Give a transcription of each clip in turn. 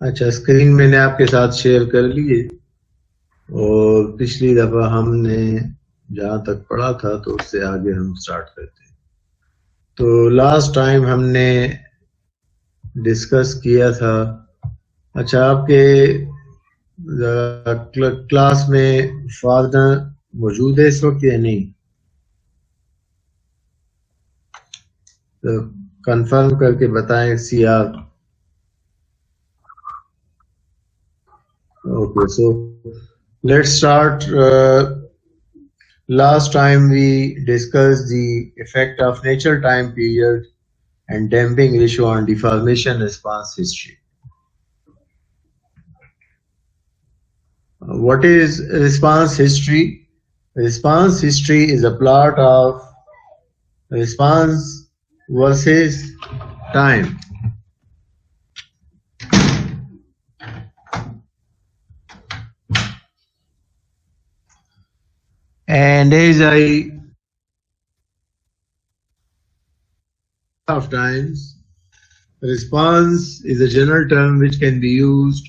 अच्छा, स्क्रीन मैंने आपके साथ शेयर कर ली है और पिछली दफा हमने जहां तक पढ़ा था तो उससे आगे हम स्टार्ट करते हैं। तो लास्ट टाइम हमने डिस्कस किया था। अच्छा, आपके क्लास में फादर मौजूद है इस वक्त या नहीं? तो कंफर्म करके बताएं CR. Okay, so let's start. Last time we discussed the effect of nature time period and damping ratio on deformation response history. What is response history? Response history is a plot of response versus time. And as I of times, response is a general term which can be used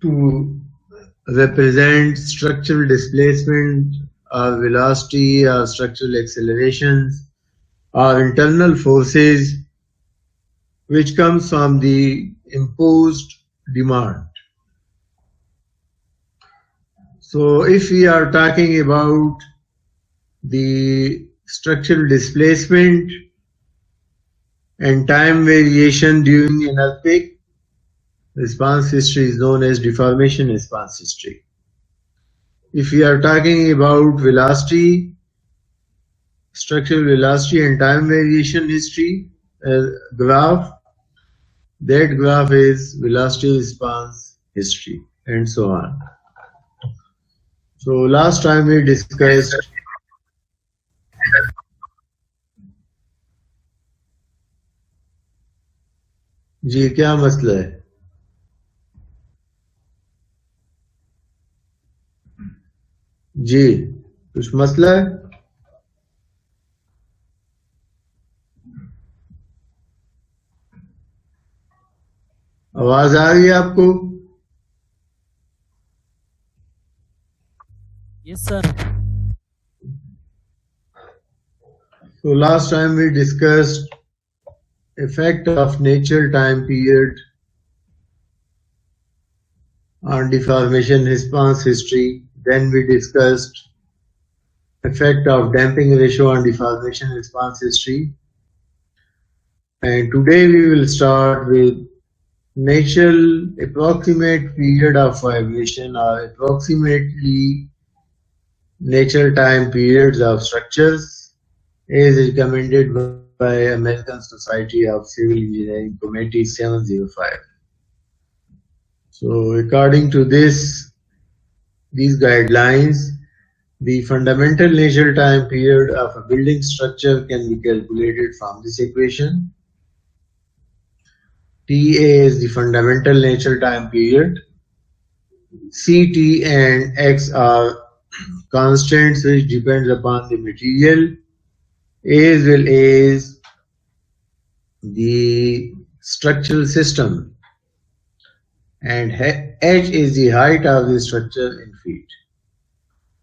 to represent structural displacement or velocity or structural accelerations or internal forces which comes from the imposed demand. So if we are talking about the structural displacement and time variation during an earthquake, response history is known as deformation response history. If we are talking about velocity, structural velocity and time variation history graph, that graph is velocity response history and so on. So last time we discussed जी क्या मसला है? जी कुछ मसला है? आवाज आ रही है आपको? Yes, sir. So last time we discussed effect of nature time period on deformation response history. Then we discussed effect of damping ratio on deformation response history. And today we will start with natural approximate period of vibration or approximately nature time periods of structures as recommended by American Society of Civil Engineering Committee 705. So according to these guidelines, the fundamental nature time period of a building structure can be calculated from this equation. TA is the fundamental nature time period. CT and X are constants which depends upon the material as well as the structural system, and H is the height of the structure in feet.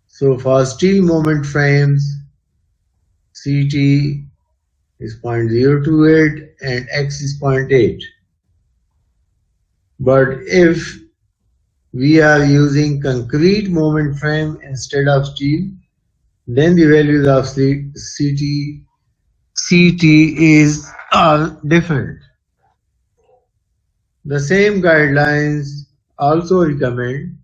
So for steel moment frames, CT is 0.028 and X is 0.8. But if we are using concrete moment frame instead of steel, then the values of CT are different. The same guidelines also recommend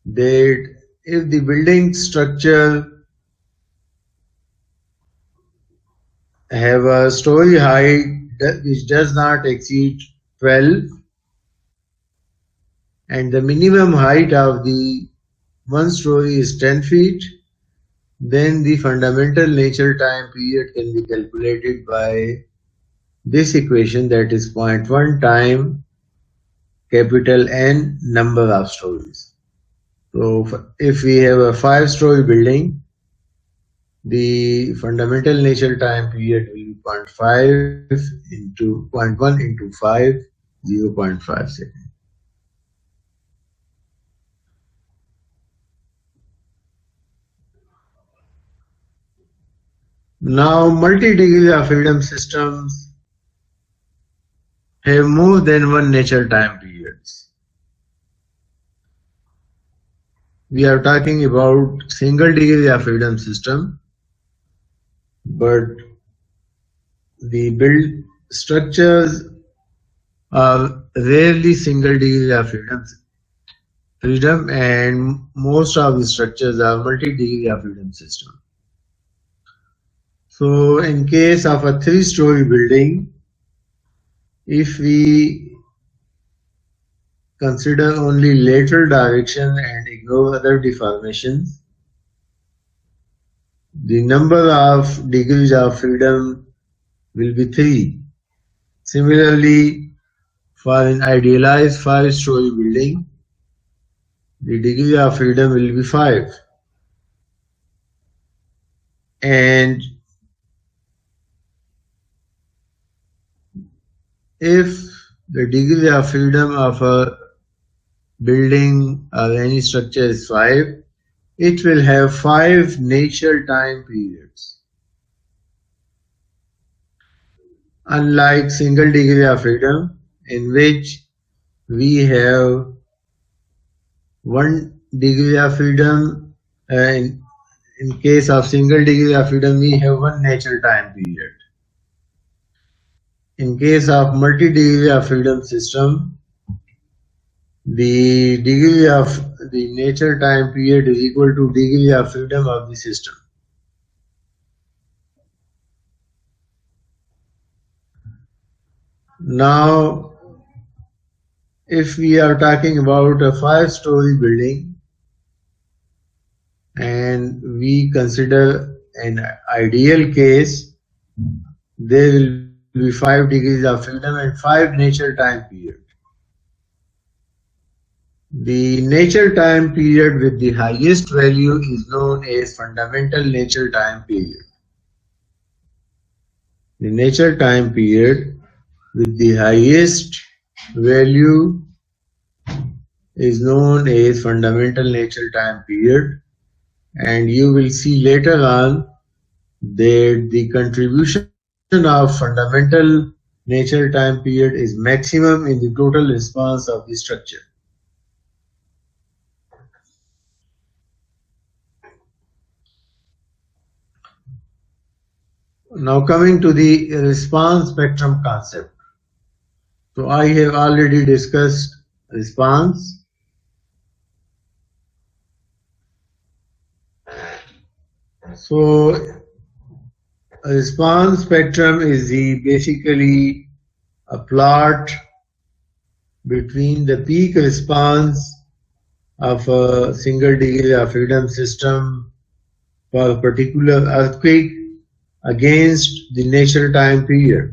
that if the building structure have a story height which does not exceed 12 and the minimum height of the one story is 10 feet, then the fundamental nature time period can be calculated by this equation, that is 0.1 time capital N number of stories. So if we have a 5-story building, the fundamental natural time period will be 0.5 into 0.1 into 5, 0.5 seconds. Now, multi-degree of freedom systems have more than one natural time periods. We are talking about single degree of freedom system, but the build structures are rarely single degree of freedom, and most of the structures are multi-degree of freedom system. So in case of a 3-story building, if we consider only lateral direction and ignore other deformations, the number of degrees of freedom will be 3. Similarly, for an idealized 5-story building, the degree of freedom will be 5. And if the degree of freedom of a building or any structure is 5, it will have 5 natural time periods. Unlike single degree of freedom, in which we have 1 degree of freedom, in case of single degree of freedom, we have 1 natural time period. In case of multi-degree of freedom system, the degree of the natural time period is equal to degree of freedom of the system. Now, if we are talking about a 5-story building and we consider an ideal case, there will be 5 degrees of freedom and 5 natural time period. The natural time period with the highest value is known as fundamental natural time period. The natural time period with the highest value is known as fundamental natural time period, and you will see later on that the contribution of fundamental natural time period is maximum in the total response of the structure. Now coming to the response spectrum concept. So I have already discussed response. So a response spectrum is basically a plot between the peak response of a single degree of freedom system for a particular earthquake against the natural time period.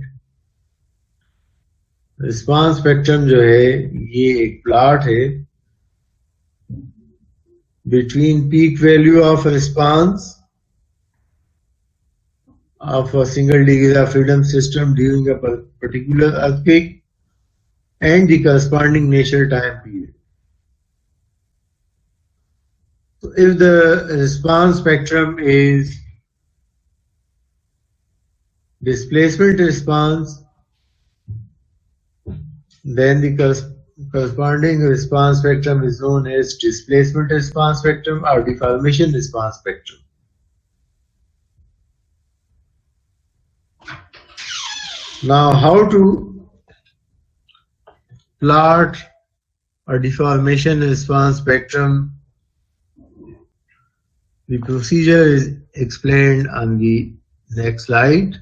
Response spectrum जो है ये एक plot है between peak value of response of a single degree of freedom system during a particular earthquake and the corresponding natural time period. So if the response spectrum is displacement response, then the corresponding response spectrum is known as displacement response spectrum or deformation response spectrum. Now, how to plot a deformation response spectrum? The procedure is explained on the next slide.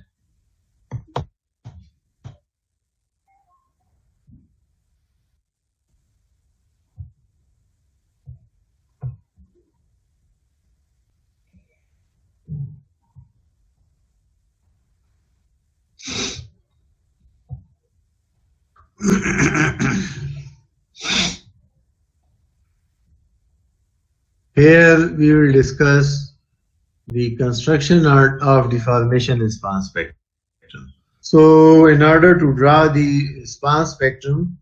Here we will discuss the construction of deformation response spectrum. So in order to draw the response spectrum,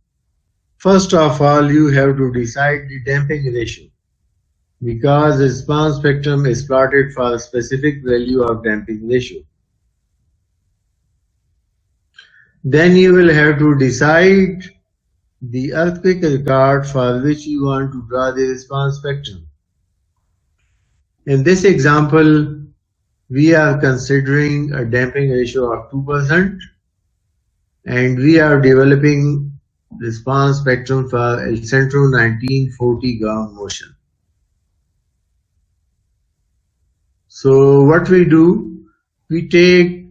first of all you have to decide the damping ratio, because the response spectrum is plotted for a specific value of damping ratio. Then you will have to decide the earthquake record for which you want to draw the response spectrum. In this example, we are considering a damping ratio of 2%, and we are developing response spectrum for El Centro 1940 ground motion. So what we do, we take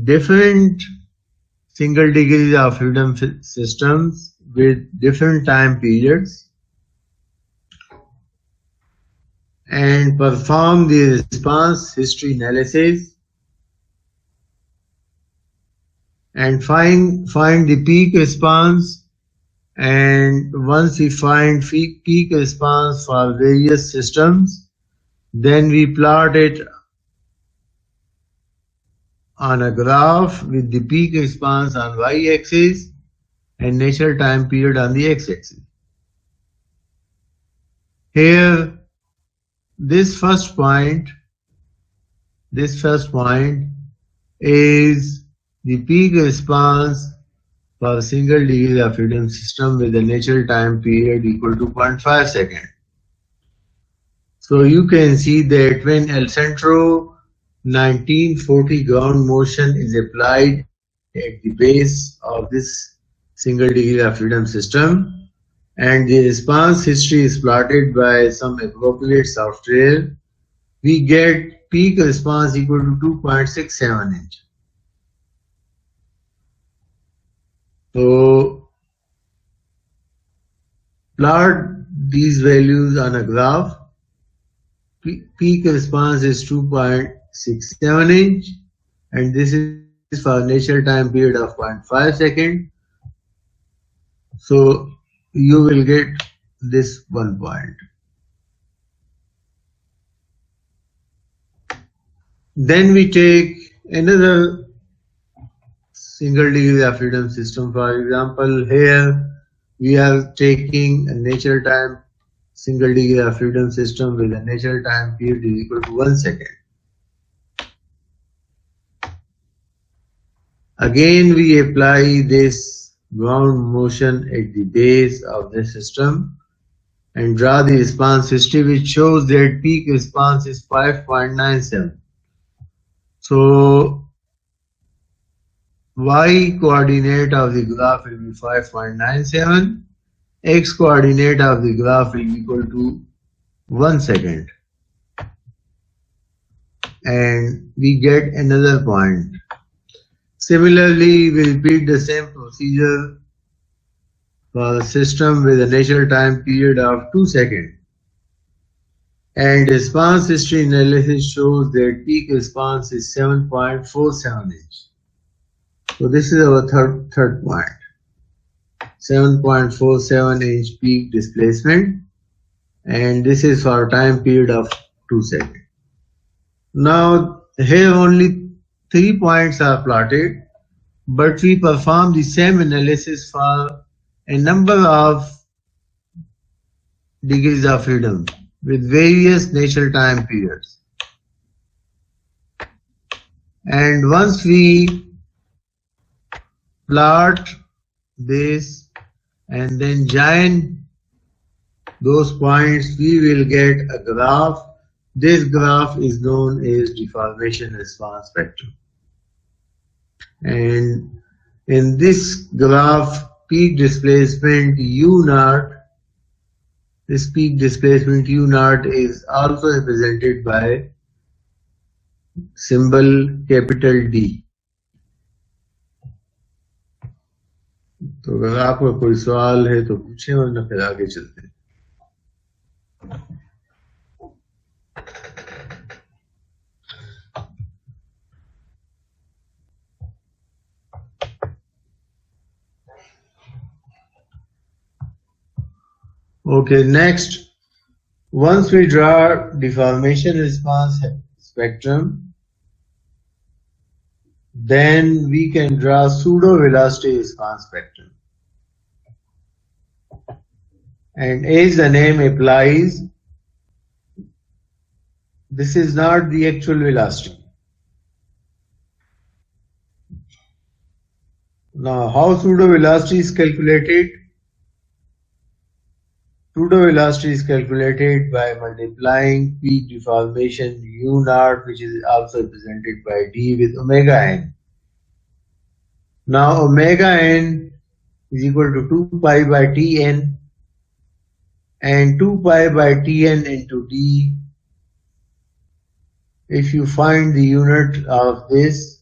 different single degrees of freedom systems with different time periods and perform the response history analysis and find the peak response. And once we find peak response for various systems, then we plot it on a graph with the peak response on y-axis and natural time period on the x-axis. Here, this first point is the peak response for a single degree of freedom system with a natural time period equal to 0.5 seconds. So you can see that when El Centro 1940 ground motion is applied at the base of this single degree of freedom system, and the response history is plotted by some appropriate software, we get peak response equal to 2.67 inch. So plot these values on a graph. Peak response is 2.67 inch, and this is for natural time period of 0.5 second. So you will get this 1 point. Then we take another single degree of freedom system. For example, here we are taking a natural time single degree of freedom system with a natural time period equal to 1 second. Again, we apply this ground motion at the base of the system and draw the response history, which shows that peak response is 5.97. So y coordinate of the graph will be 5.97. X coordinate of the graph will be equal to 1 second. And we get another point. Similarly, we repeat the same procedure for a system with a natural time period of 2 seconds. And response history analysis shows that peak response is 7.47 inch. So this is our third point. 7.47 inch peak displacement, and this is for a time period of 2 seconds. Now here only 3 points are plotted, but we perform the same analysis for a number of degrees of freedom with various natural time periods. And once we plot this and then join those points, we will get a graph. This graph is known as deformation response spectrum. And in this graph, peak displacement U naught, this peak displacement U naught is also represented by symbol capital D. तो अगर आपका कोई सवाल है तो पूछें, वरना फिर आगे चलते हैं. Okay, next, once we draw deformation response spectrum, then we can draw pseudo-velocity response spectrum. And as the name implies, this is not the actual velocity. Now, how pseudo-velocity is calculated? Pseudo-velocity is calculated by multiplying peak deformation u naught, which is also represented by d, with omega n. Now, omega n is equal to 2 pi by Tn, and 2 pi by Tn into d. If you find the unit of this,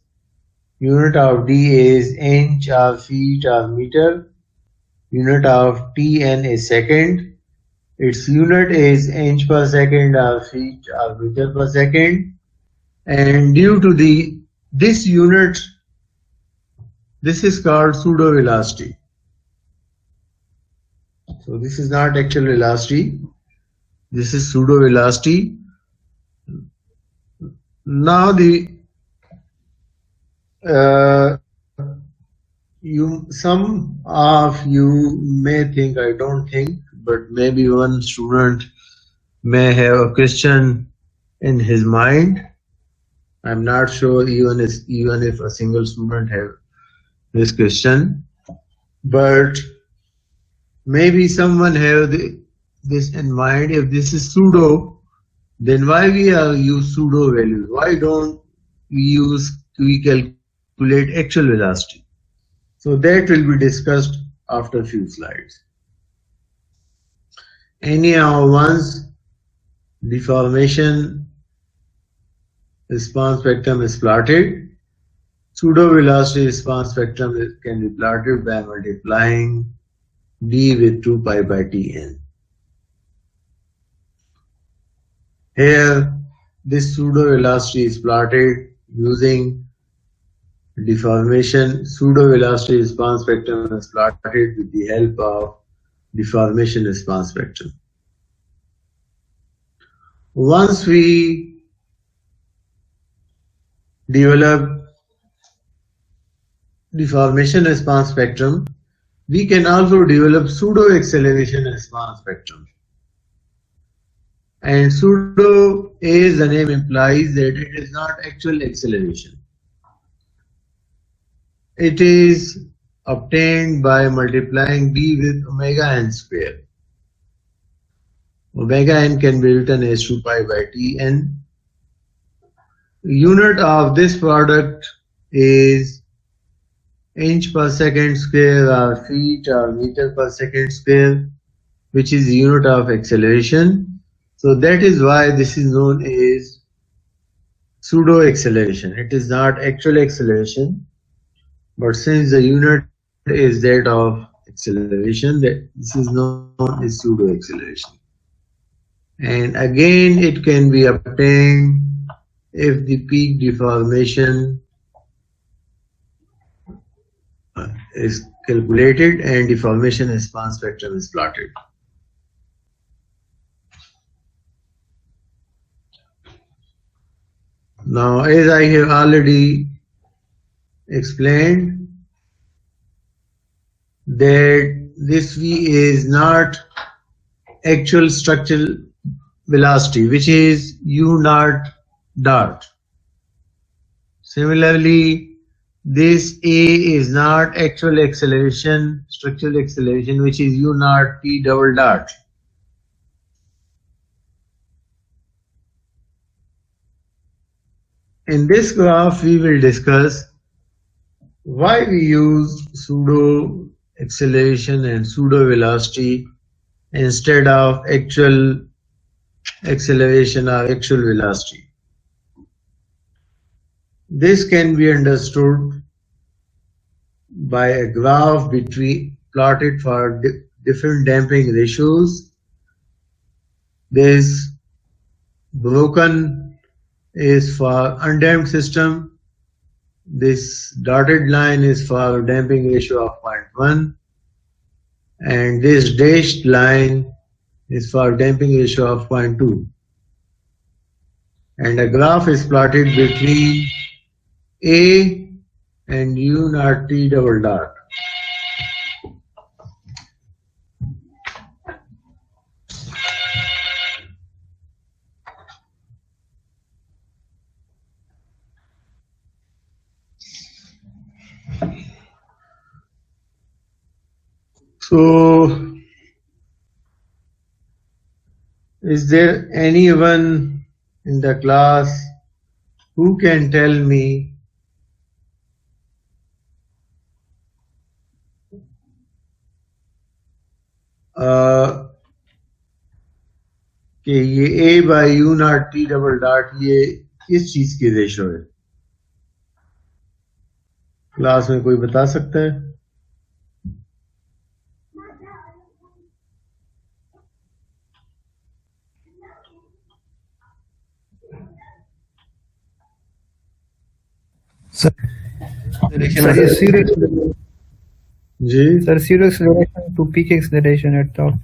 unit of d is inch or feet or meter, unit of Tn is second, its unit is inch per second or feet or meter per second, and due to this unit, this is called pseudo velocity. So this is not actual velocity, this is pseudo velocity. Now some of you may think, I don't think, but maybe one student may have a question in his mind. I'm not sure even if a single student have this question, but maybe someone have this in mind. If this is pseudo, then why we use pseudo values? Why don't we calculate actual velocity? So that will be discussed after a few slides. Anyhow, once deformation response spectrum is plotted, pseudo velocity response spectrum can be plotted by multiplying d with 2 pi by Tn. Here, this pseudo velocity is plotted using deformation. Pseudo velocity response spectrum is plotted with the help of deformation response spectrum. Once we develop deformation response spectrum, we can also develop pseudo acceleration response spectrum. And pseudo, as the name implies, that it is not actual acceleration. It is obtained by multiplying d with omega n square. Omega n can be written as 2 pi by Tn. Unit of this product is inch per second square or feet or meter per second square, which is the unit of acceleration. So that is why this is known as pseudo acceleration. It is not actual acceleration, but since the unit is that of acceleration, this is known as pseudo acceleration. And again, it can be obtained if the peak deformation is calculated and deformation response spectrum is plotted. Now, as I have already explained, that this V is not actual structural velocity, which is u naught dot. Similarly, this A is not actual acceleration, structural acceleration, which is u naught p double dot. In this graph, we will discuss why we use pseudo acceleration and pseudo velocity instead of actual acceleration or actual velocity. This can be understood by a graph plotted for different damping ratios. This broken is for undamped system. This dotted line is for damping ratio of 0.1, and this dashed line is for damping ratio of 0.2. and a graph is plotted between A and U naught T double dot. So, is there anyone in the class who can tell me कि ये A by U naught T double dot ये किस चीज की ratio है? Class में कोई बता सकता है? Sir zero acceleration to peak acceleration at top.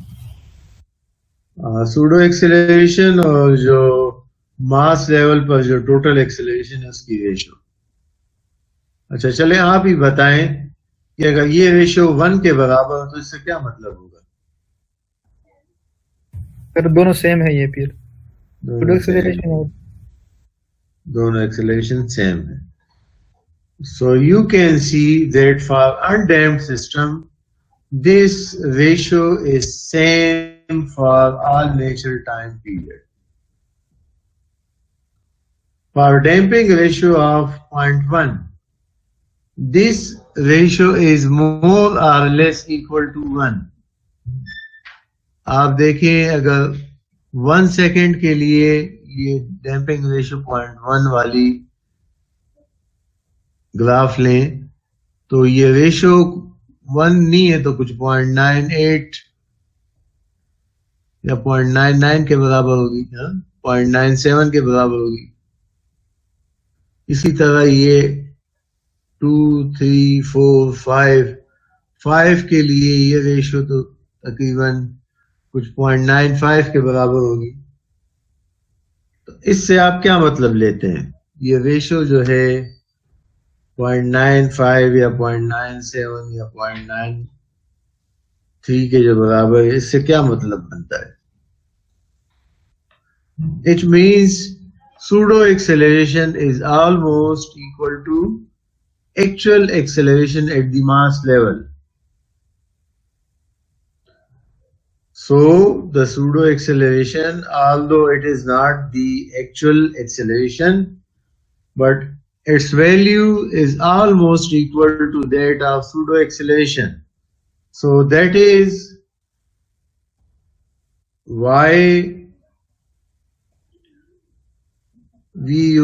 Pseudo acceleration और जो मास लेवल पर जो टोटल एक्सेलरेशन है उसकी रेशो. अच्छा, चले आप ही बताएं कि अगर ये रेशो 1 के बराबर हो तो इससे क्या मतलब होगा? सर दोनों सेम है ये फिर दोनों एक्सेलरेशन सेम है. So you can see that for undamped system, this ratio is same for all natural time period. For damping ratio of 0.1, this ratio is more or less equal to 1. आप देखें अगर 1 second के लिए ये damping ratio 0.1 वाली graph लें तो ये रेशियो 1 नहीं है तो कुछ 0.98 या 0.99 के बराबर होगी, 0.97 के बराबर होगी. इसी तरह ये 2, 3, 4, 5 के लिए ये रेशियो तो तकरीबन कुछ 0.95 के बराबर होगी. तो इससे आप क्या मतलब लेते हैं? ये रेशियो जो है 0.95 या 0.97 या 0.93 के जो बराबर है, इससे क्या मतलब बनता है? It means pseudo acceleration is almost equal to actual acceleration at the mass level. So the pseudo acceleration, although it is not the actual acceleration, but its value is almost equal to that of pseudo acceleration. So that is why we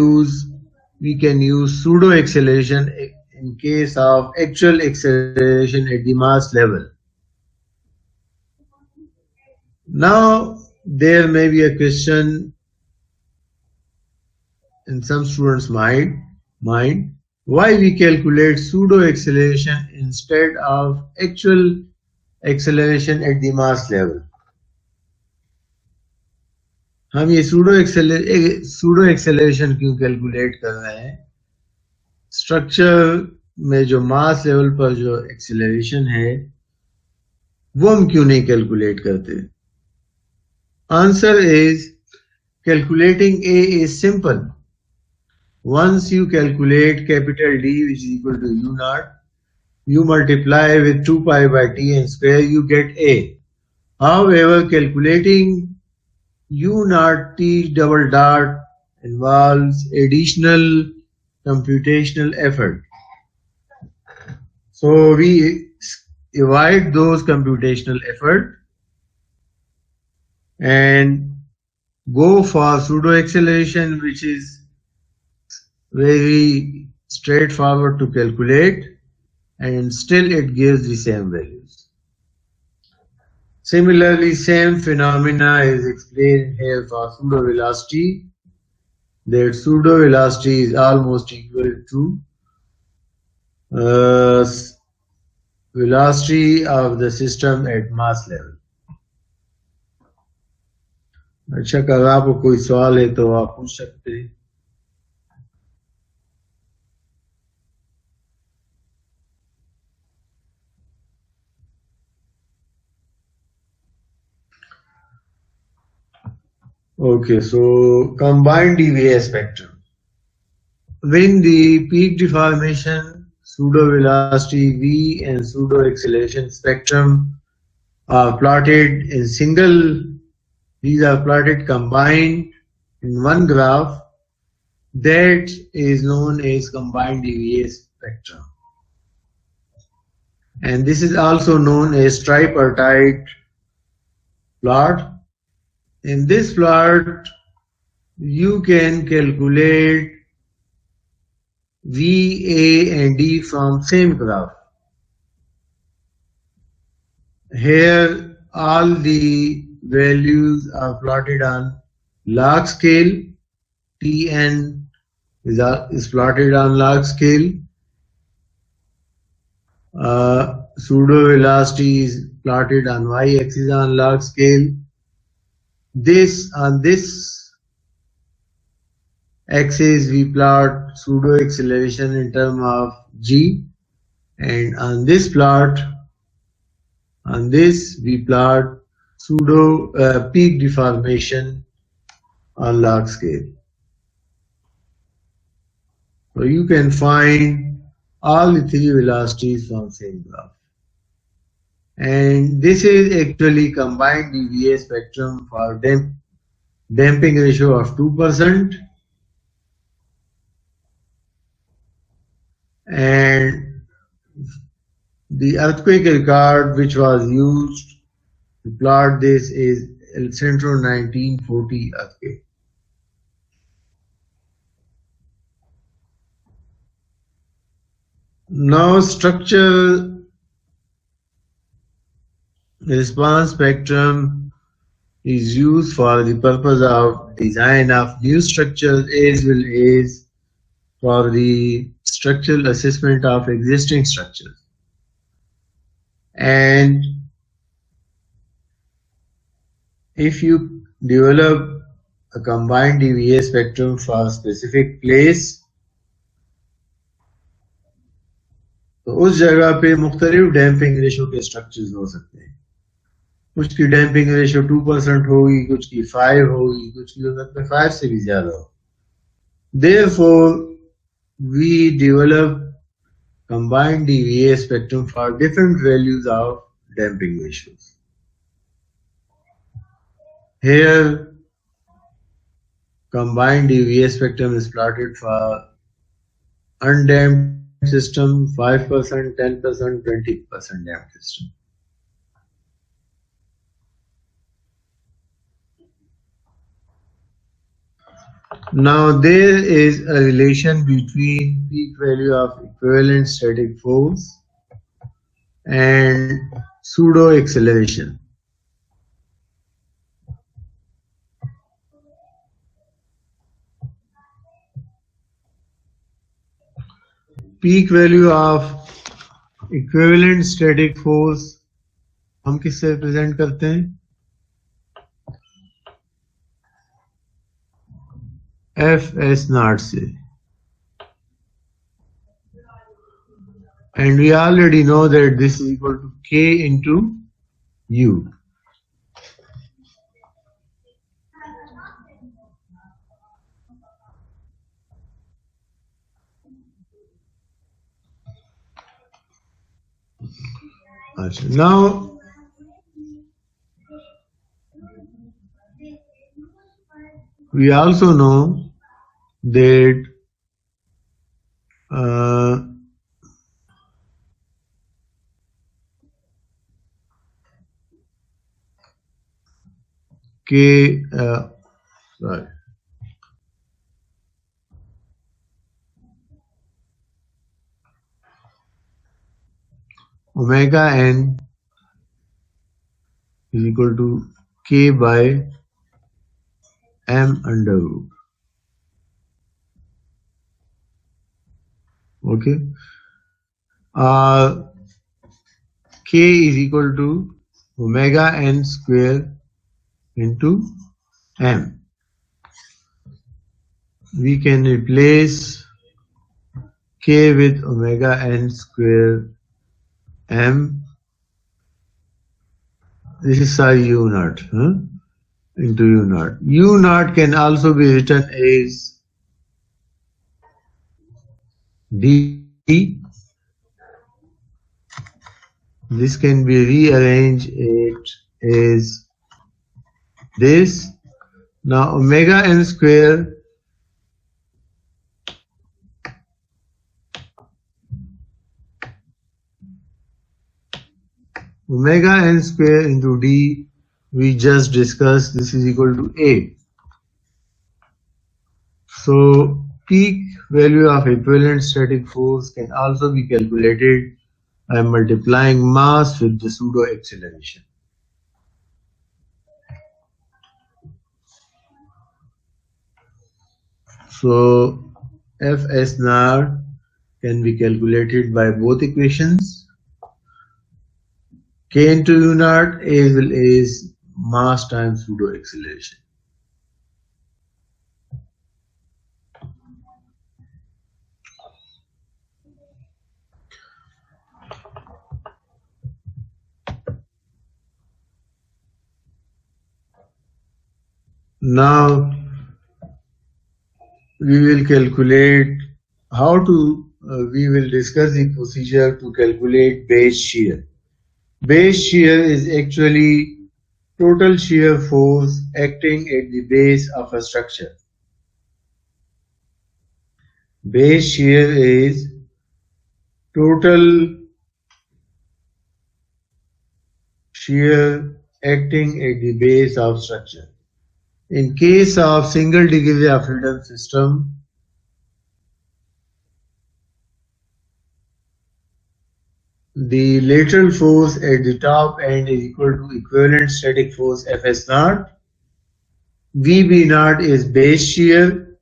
can use pseudo acceleration in case of actual acceleration at the mass level. Now there may be a question in some students' mind, why we calculate pseudo acceleration instead of actual acceleration at the mass level. हम ये pseudo acceleration क्यों calculate कर रहे हैं? Structure में जो mass level पर जो एक्सेलरेशन है वो हम क्यों नहीं कैलकुलेट करते? Answer is calculating A is simple. Once you calculate capital D, which is equal to U naught, you multiply with 2 pi by T and square, you get A. However, calculating U naught T double dot involves additional computational effort. So we avoid those computational effort and go for pseudo acceleration, which is very straightforward to calculate and still it gives the same values. Similarly, same phenomena is explained here for pseudo velocity. That pseudo velocity is almost equal to velocity of the system at mass level. अच्छा, अगर आपको कोई सवाल है तो आप पूछ सकते हैं. Okay, so combined EVA spectrum. When the peak deformation, pseudo velocity V and pseudo acceleration spectrum are plotted in single, these are plotted combined in one graph, that is known as combined EVA spectrum. And this is also known as tripartite plot. In this plot, you can calculate V, A and D from same graph. Here all the values are plotted on log scale. Tn is plotted on log scale. Pseudo velocity is plotted on y-axis on log scale. On this axis we plot pseudo acceleration in terms of g, and on this plot, on this we plot pseudo peak deformation on log scale. So you can find all the three velocities from same graph. And this is actually combined EVA spectrum for damping ratio of 2%, and the earthquake record which was used to plot this is El Centro 1940 earthquake. Now structure response spectrum is used for the purpose of design of new structures as well as for the structural assessment of existing structures. And if you develop a combined EVA spectrum for a specific place, तो उस जगह पे मुख्तलिफ damping ratio के structures हो सकते हैं. कुछ की डैम्पिंग रेशो 2% होगी, कुछ की 5 होगी, कुछ की हो सकता है 5 से भी ज्यादा हो. Therefore, we develop combined EVA spectrum for different values of damping ratios. Here, combined EVA spectrum is plotted for undamped system, 5%, 10%, 20% damped system. Now there is a relation between peak value of equivalent static force and pseudo acceleration. Peak value of equivalent static force हम किससे represent करते हैं? Fs naught से. And we already know that this is equal to K into U. Now, we also know that omega n is equal to K by M under root. Okay. K is equal to omega n square into m. We can replace k with omega n square m. This is psi u naught into u naught. U naught can also be written as d. This can be rearranged as this. Now omega n square into d, we just discussed, this is equal to a. So peak value of equivalent static force can also be calculated by multiplying mass with the pseudo acceleration. So Fs naught can be calculated by both equations. K into u naught as well as mass times pseudo acceleration. Now we will calculate we will discuss the procedure to calculate base shear. Base shear is actually total shear force acting at the base of a structure. Base shear is total shear acting at the base of structure. In case of single degree of freedom system, the lateral force at the top end is equal to equivalent static force Fs naught. Vb naught is base shear.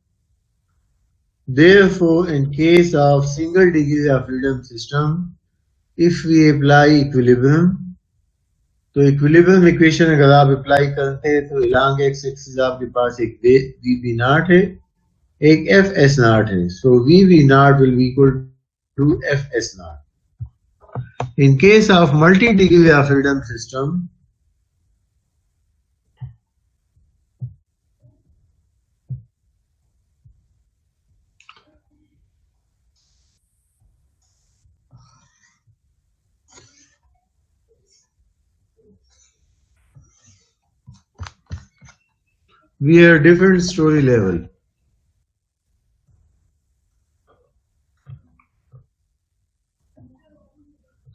Therefore, in case of single degree of freedom system, if we apply equilibrium, तो equilibrium equation अगर आप apply करते हैं तो along x axis आपके पास एक Vb naught है, एक Fs naught है. So Vb naught will be equal to Fs naught. In case of multi-degree of freedom system, we are different story level.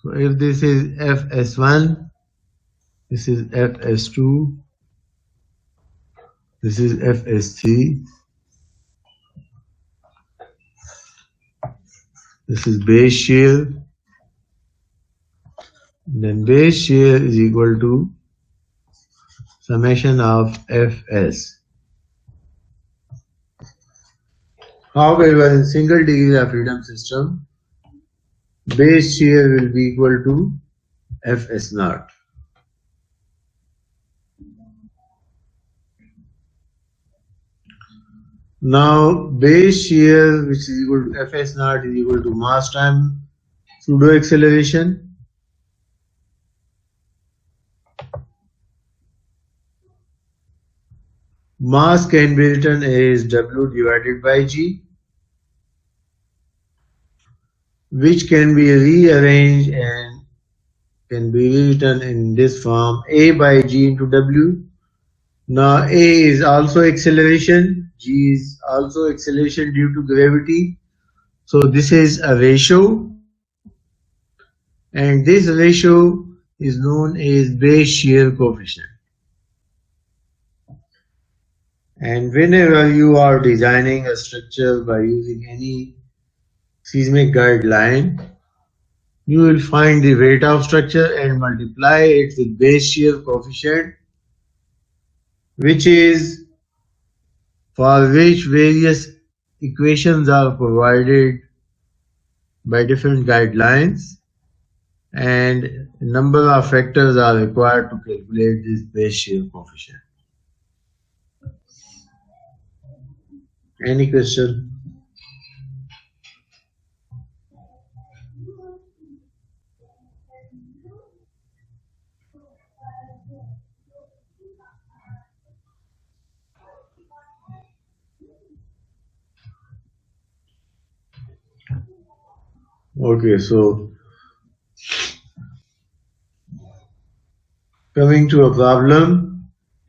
So if this is Fs1, this is Fs2, this is Fs3, this is base shear, then base shear is equal to summation of Fs. However, in single degree of freedom system, base shear will be equal to Fs naught. Now base shear, which is equal to Fs naught, is equal to mass times pseudo acceleration. Mass can be written as W divided by G, which can be rearranged and can be written in this form: A by G into W. Now A is also acceleration, G is also acceleration due to gravity. So this is a ratio, and this ratio is known as base shear coefficient. And whenever you are designing a structure by using any seismic guideline, you will find the weight of structure and multiply it with base shear coefficient, which is for which various equations are provided by different guidelines, and a number of factors are required to calculate this base shear coefficient. Any question? Okay, so coming to a problem.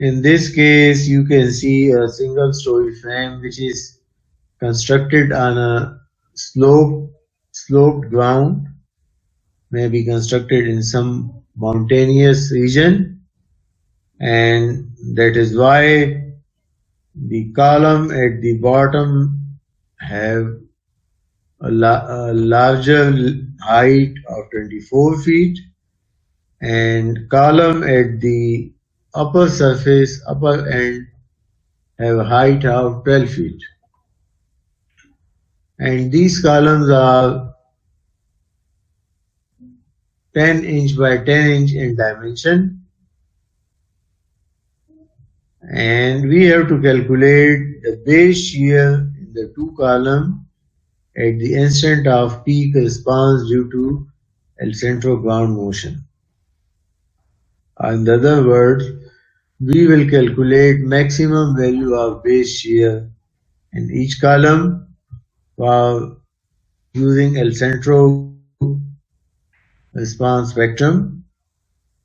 In this case, you can see a single story frame which is constructed on a sloped ground, may be constructed in some mountainous region, and that is why the column at the bottom have a larger height of 24 feet, and column at the upper end have a height of 12 feet. And these columns are 10" by 10" in dimension, and we have to calculate the base shear in the two columns at the instant of peak response due to eccentric ground motion. In other words, we will calculate maximum value of base shear in each column while using eccentric response spectrum.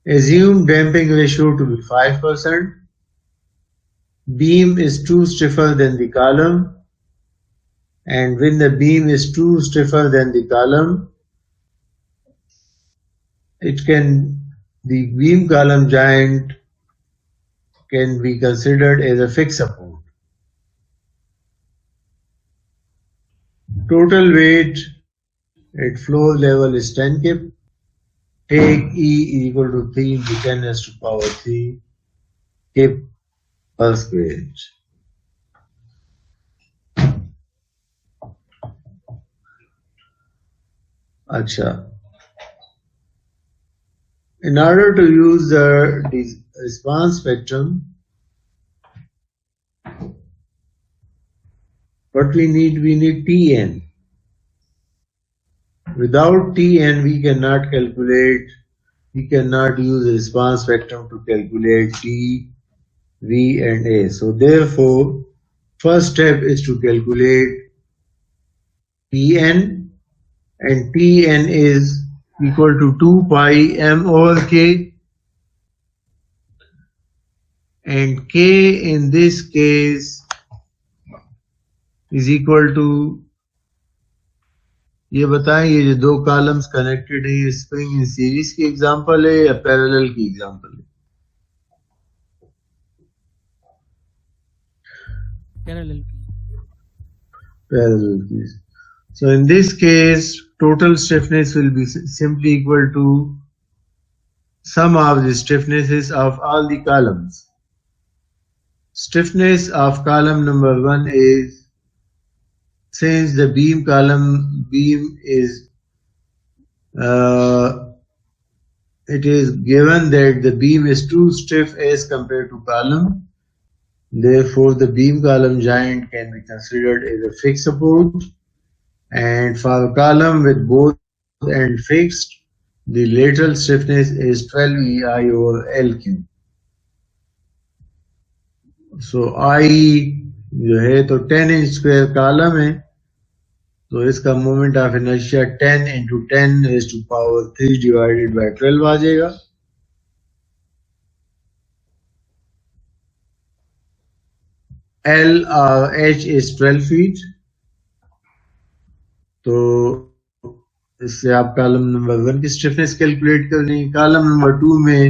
Assume damping ratio to be 5%. Beam is too stiffer than the column, and when the beam is too stiffer than the column, the beam column joint can be considered as a fixed support. Total weight at floor level is 10 kip. Take E equal to 3 into 10 raised to power 3 kip per square inch. Acha. In order to use the response spectrum, what we need Tn. Without Tn, we cannot use the response spectrum to calculate T, V, and A. So therefore, first step is to calculate Tn, and Tn is equal to 2 pi m over k, and k in this case is equal to, ये बताएं ये जो दो columns connected है ये spring in series की example है या पैरेलल की एग्जांपल है? Parallel की. So in this case, total stiffness will be simply equal to sum of the stiffnesses of all the columns. Stiffness of column number 1 is, since the beam is it is given that the beam is too stiff as compared to column, therefore the beam column joint can be considered as a fixed support, and for a column with both ends fixed, the lateral stiffness is 12 EI over L cube. So I जो है तो 10" square column है, तो इसका moment of inertia 10 into 10 raised to power 3 divided by 12 आ जाएगा. L और H is 12 feet. तो इससे आप कॉलम नंबर 1 की स्टिफनेस कैलकुलेट कर लेंगे. कॉलम नंबर 2 में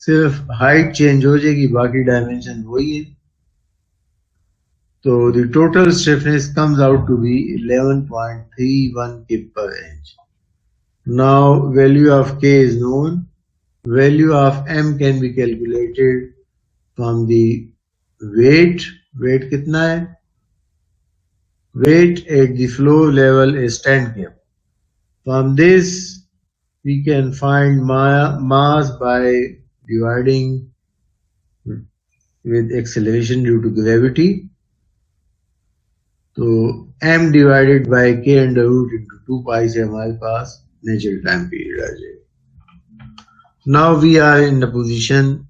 सिर्फ हाइट चेंज हो जाएगी, बाकी डायमेंशन वही है. So the total stiffness comes out to be 11.31 kip per inch. Now value of K is known. Value of M can be calculated from the weight. Weight कितना है? Weight at the floor level is 10 kip. From this we can find mass by dividing with acceleration due to gravity. तो m divided by k under root into 2 pi से हमारे पास natural time period आ जाएगा. Now we are in the position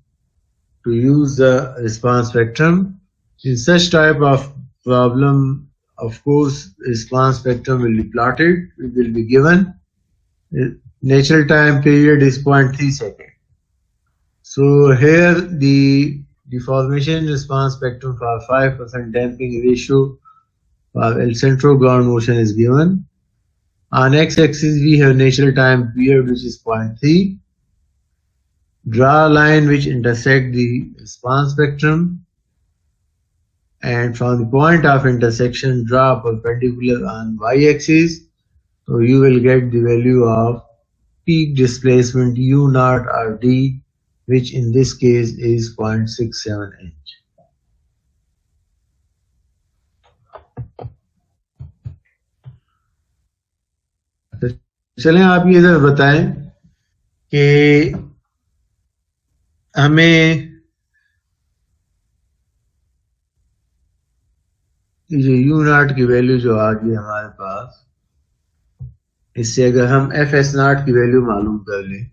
to use the response spectrum. In such type of problem, of course, response spectrum will be plotted. It will be given. Natural time period is 0.3 seconds. So here the deformation response spectrum for 5% damping ratio for El Centro ground motion is given. On x-axis we have natural time period which is 0.3. Draw a line which intersect the response spectrum, and from the point of intersection draw a perpendicular on y-axis. So you will get the value of peak displacement u naught or d, which in this case is 0.67 inch. तो चलें आप ये जरा बताएं कि हमें ये u naught की वैल्यू जो आ गई हमारे पास, इससे अगर हम एफ एस नॉट की वैल्यू मालूम कर लें,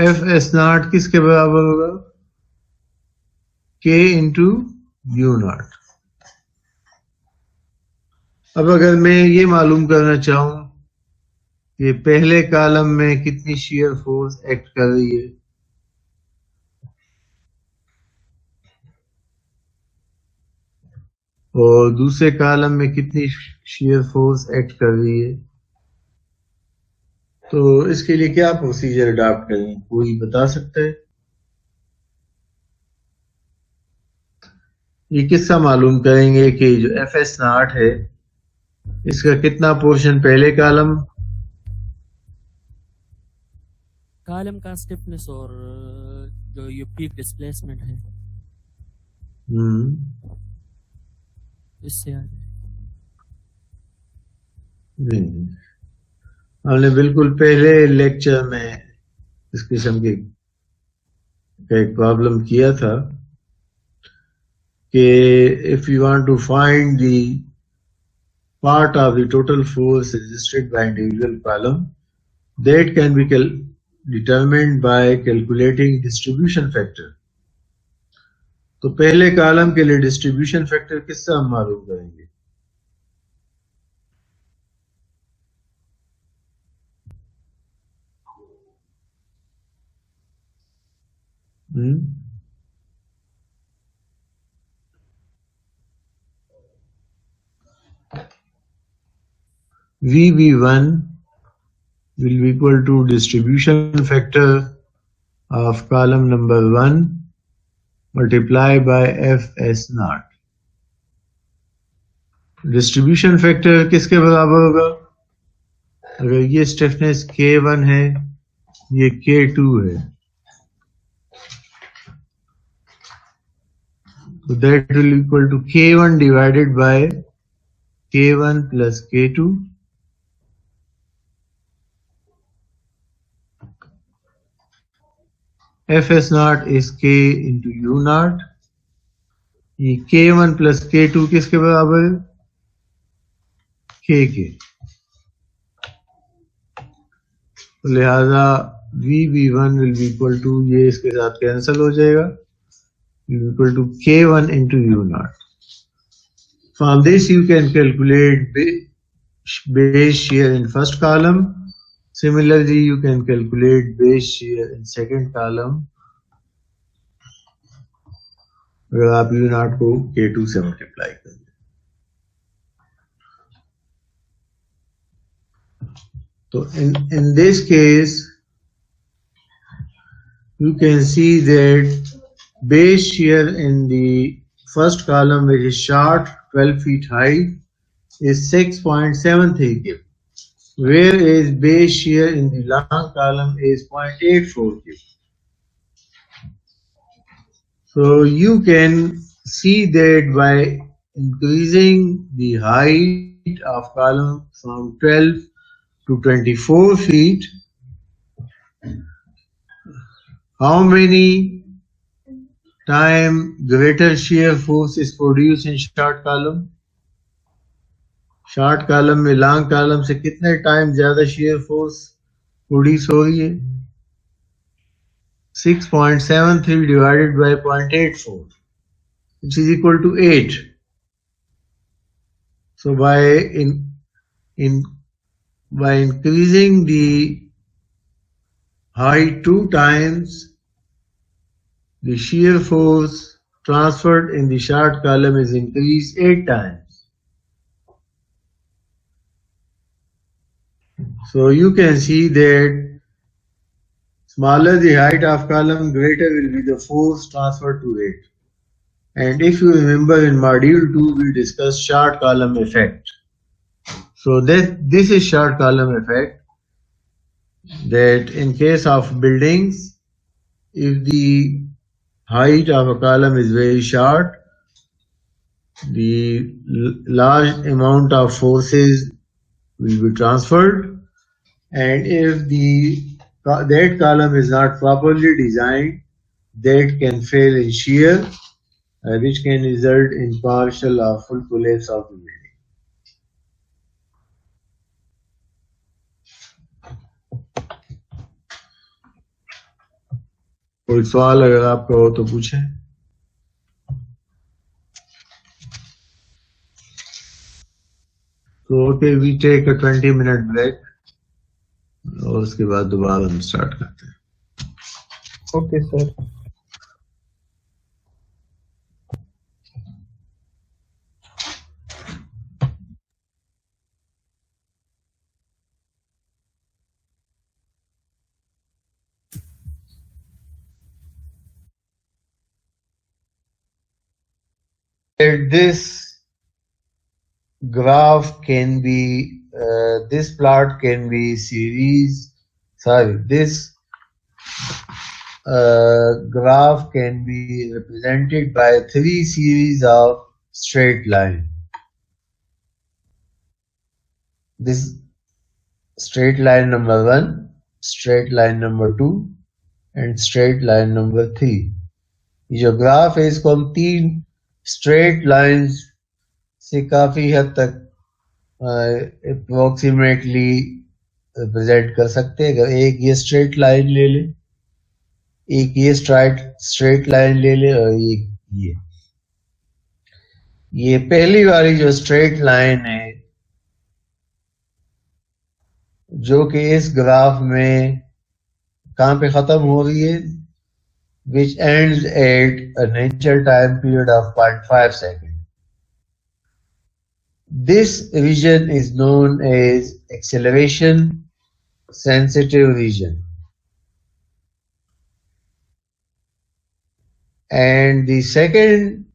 एफ एस नॉट किसके बराबर होगा? के इंटू यू नॉट. अब अगर मैं ये मालूम करना चाहूं कि पहले कॉलम में कितनी shear फोर्स एक्ट कर रही है और दूसरे कॉलम में कितनी shear फोर्स एक्ट कर रही है, तो इसके लिए क्या प्रोसीजर अडॉप्ट करें, कोई बता सकता है? ये किससा मालूम करेंगे कि जो एफ एस नॉट है इसका कितना पोर्शन पहले कॉलम का स्टिफनेस और जो ये पीक डिस्प्लेसमेंट है इससे आ जाए. नहीं, हमने बिल्कुल पहले लेक्चर में इस किस्म की एक प्रॉब्लम किया था कि if you want to find the part of the total force resisted by individual column, that can be determined by calculating distribution factor. तो पहले कॉलम के लिए डिस्ट्रीब्यूशन फैक्टर किससे हम मालूम करेंगे? VB1 will be equal to distribution factor of column number 1 multiplied by Fs naught. Distribution factor किसके बराबर होगा? अगर ये स्टिफनेस K1 है, ये K2 है, so that will equal to K1 divided by K1 plus K2. Fs naught is K into U naught. ये K1 plus K2 किसके बराबर है? K के. तो लिहाजा VB1 will be equal to, ये इसके साथ कैंसिल हो जाएगा, equal to K1 into U naught. From this you can calculate base shear in first column. Similarly, you can calculate base shear in second column अगर आप U0 को K2 से multiply करें। So in this case, you can see that base shear in the first column, which is short 12 feet high, is 6.73 kb, whereas base shear in the long column is 0.84 kb. So you can see that by increasing the height of column from 12 to 24 feet, how many time greater shear force is produced in short column? Short column में long column से कितने time ज़्यादा shear force produce हो रही है? 6.73 divided by 0.84, which is equal to 8. So by increasing the height 2 times, the shear force transferred in the short column is increased 8 times. So you can see that smaller the height of column, greater will be the force transferred to it. And if you remember in module 2, we discussed short column effect. So this is short column effect, that in case of buildings, if the height of a column is very short, the large amount of forces will be transferred, and if that column is not properly designed, that can fail in shear, which can result in partial or full collapse of the building. कोई सवाल अगर आपका हो तो पूछें। So okay, we take a 20-minute break और उसके बाद दोबारा हम स्टार्ट करते हैं। Okay, sir. This graph can be, this plot can be this graph can be represented by 3 series of straight line. This straight line number 1, straight line number 2 and straight line number 3. जो graph है इसको हम 3 straight lines से काफी हद तक approximately represent कर सकते हैं। अगर एक ये स्ट्रेट लाइन ले ले, एक ये स्ट्रेट लाइन ले ले और एक ये पहली वाली जो स्ट्रेट लाइन है जो कि इस ग्राफ में कहां पे खत्म हो रही है, which ends at a natural time period of 0.5 seconds. This region is known as acceleration sensitive region. And the second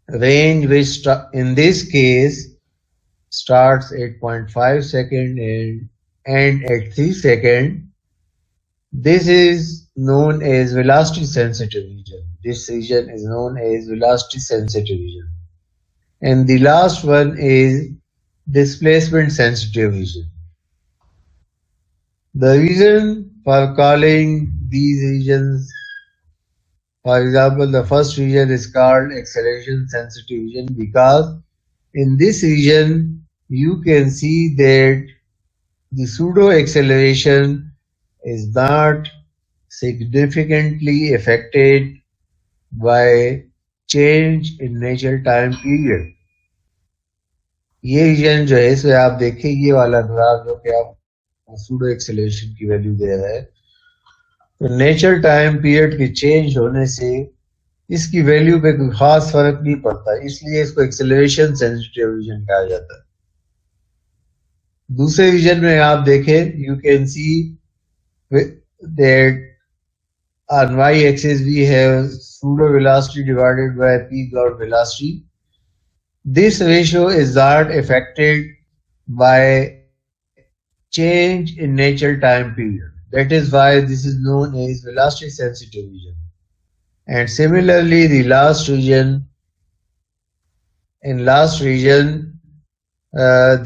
range, which in this case starts at 0.5 second and end at 3 seconds, this is known as velocity sensitive region. This region is known as velocity sensitive region. And the last one is displacement sensitive region. The reason for calling these regions, for example, the first region is called acceleration sensitive region because in this region you can see that the pseudo acceleration is not significantly affected by change in natural time period. ये reason जो है इसमें आप देखें ये वाला graph जो कि आप सूडो एक्सेलरेशन की वैल्यू दे रहा है, तो नेचुरल टाइम पीरियड के चेंज होने से इसकी वैल्यू पे कोई खास फर्क नहीं पड़ता, इसलिए इसको एक्सेलरेशन सेंसिटिव रीजन कहा जाता है। दूसरे रीजन में आप देखें, you can see that on y-axis we have pseudo velocity divided by peak ground velocity. This ratio is not affected by change in natural time period. That is why this is known as velocity sensitive region. And similarly, the last region,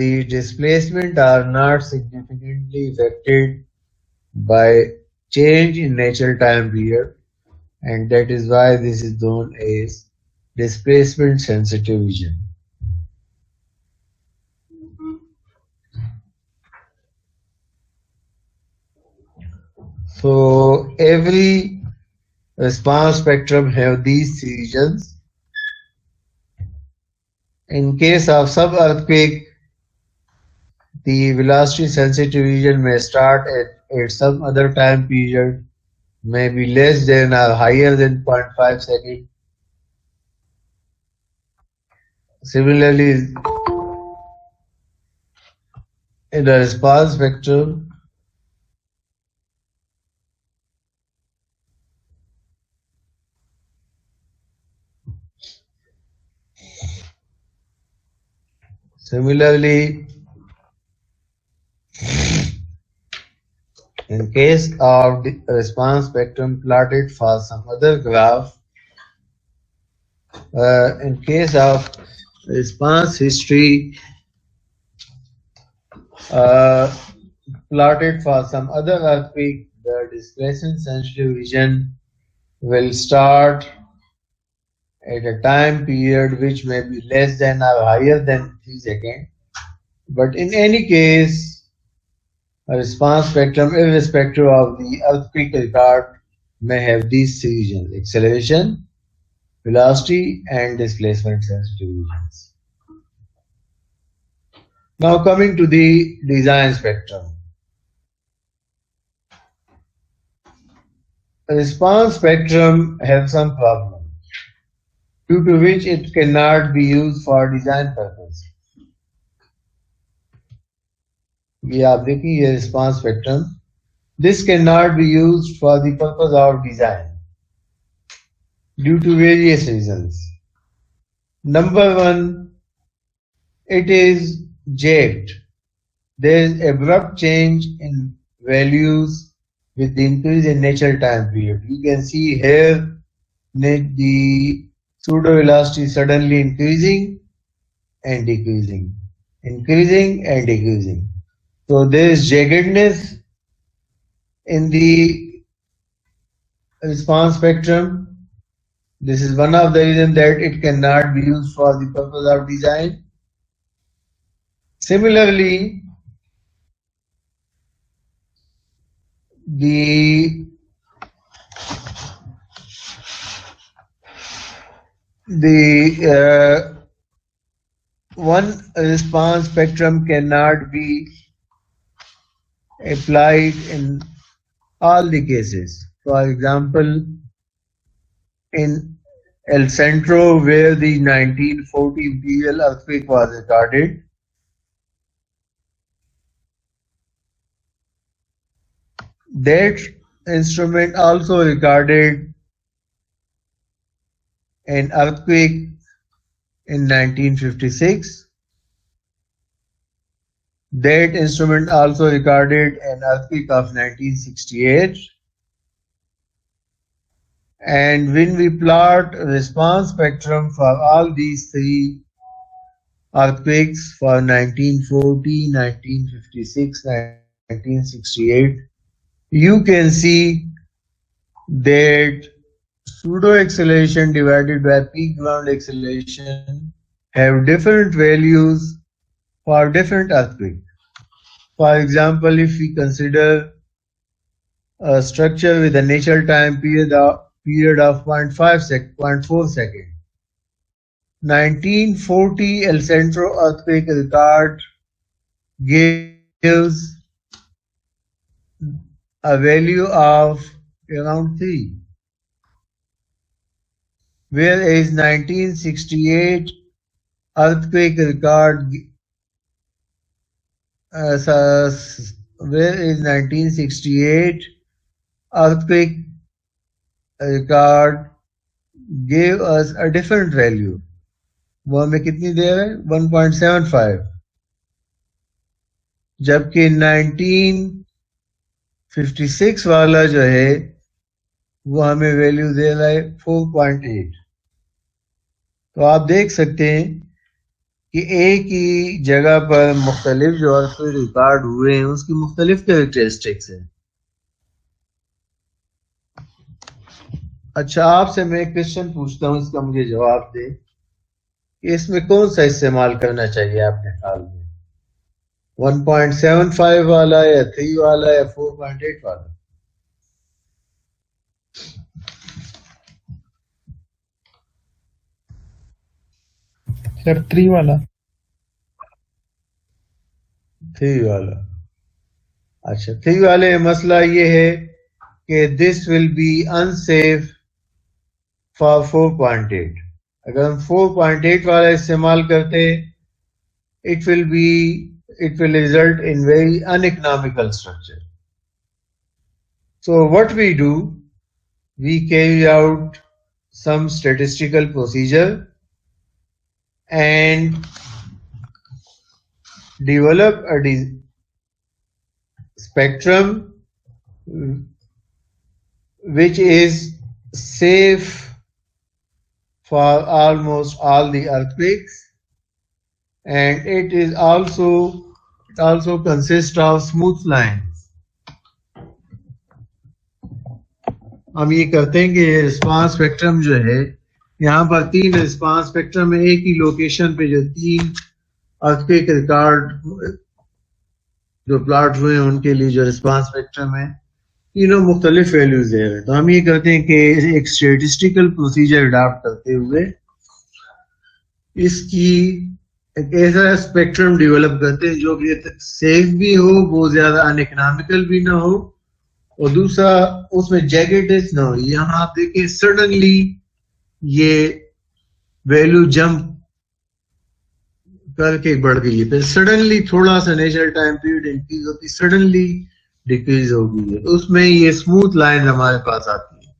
the displacement are not significantly affected by change in natural time period, and that is why this is known as displacement sensitive region. So every response spectrum have these three regions. In case of sub-earthquake, the velocity sensitive region may start at some other time period, may be less than or higher than 0.5 second. Similarly, in the response spectrum, in case of the response spectrum plotted for some other graph, in case of response history plotted for some other earthquake, the displacement sensitive region will start at a time period which may be less than or higher than 3 seconds. But in any case, a response spectrum, irrespective of the earthquake record, may have these three regions: acceleration, velocity, and displacement sensitive regions. Now coming to the design spectrum. The response spectrum has some problem, due to which it cannot be used for design purpose. ये आप देखिए ये response spectrum. This cannot be used for the purpose of design due to various reasons. Number one, it is jagged. There is abrupt change in values with the increase in natural time period. You can see here the pseudo velocity suddenly increasing and decreasing, increasing and decreasing. So there is jaggedness in the response spectrum. This is one of the reasons that it cannot be used for the purpose of design. Similarly, the one response spectrum cannot be applied in all the cases. For example, in El Centro, where the 1940 imperial earthquake was recorded, that instrument also recorded an earthquake in 1956. That instrument also recorded an earthquake of 1968. And when we plot response spectrum for all these three earthquakes for 1940, 1956, 1968, you can see that pseudo acceleration divided by peak ground acceleration have different values for different earthquakes. For example, if we consider a structure with a natural time period of 0.4 second, 1940 El Centro earthquake record gives a value of around 3. whereas 1968 earthquake record whereas 1968 earthquake record gave us a different value. वो हमें कितनी दे रहा है 1.75, जबकि 1956 वाला जो है वो हमें वैल्यू दे रहा है 4.8। तो आप देख सकते हैं कि एक ही जगह पर मुख्तलिफ जो अर्थक्वेक रिकॉर्ड हुए हैं उसकी मुख्तलिफ कैरेक्टरिस्टिक्स हैं। अच्छा, आपसे मैं एक क्वेश्चन पूछता हूँ, इसका मुझे जवाब दें कि इसमें कौन सा इस्तेमाल करना चाहिए आपके ख्याल में, 1.75 वाला या 3 वाला या 4.8 वाला? सर 3 वाला। 3 वाला। अच्छा, 3 वाले में मसला ये है कि this will be unsafe for 4.8। अगर हम 4.8 वाला इस्तेमाल करते it will result in very uneconomical structure. So what we do, we carry out some statistical procedure and develop a spectrum which is safe for almost all the earthquakes, and it also consists of smooth lines. हम ये करते हैं कि response spectrum जो है, यहाँ पर 3 response spectrum है, एक ही लोकेशन पे जो 3 अर्थक्वेक रिकॉर्ड जो प्लॉट हुए हैं उनके लिए जो रिस्पांस स्पेक्ट्रम है, तीनों मुख्तलिफ वैल्यूज दे रहे हैं। तो हम ये करते हैं कि एक स्टेटिस्टिकल प्रोसीजर अडॉप्ट करते हुए इसकी एक ऐसा स्पेक्ट्रम डेवलप करते हैं जो कि सेफ भी हो, बहुत ज्यादा अनइकोनॉमिकल भी ना हो, और दूसरा उसमें जैकेटेस ना हो। यहाँ आप देखिए सडनली ये वैल्यू जंप करके बढ़ गई है, फिर सडनली थोड़ा सा नेचुरल टाइम पीरियड इंक्रीज होती, सडनली डिक्रीज हो गई है, उसमें ये स्मूथ लाइन हमारे पास आती है।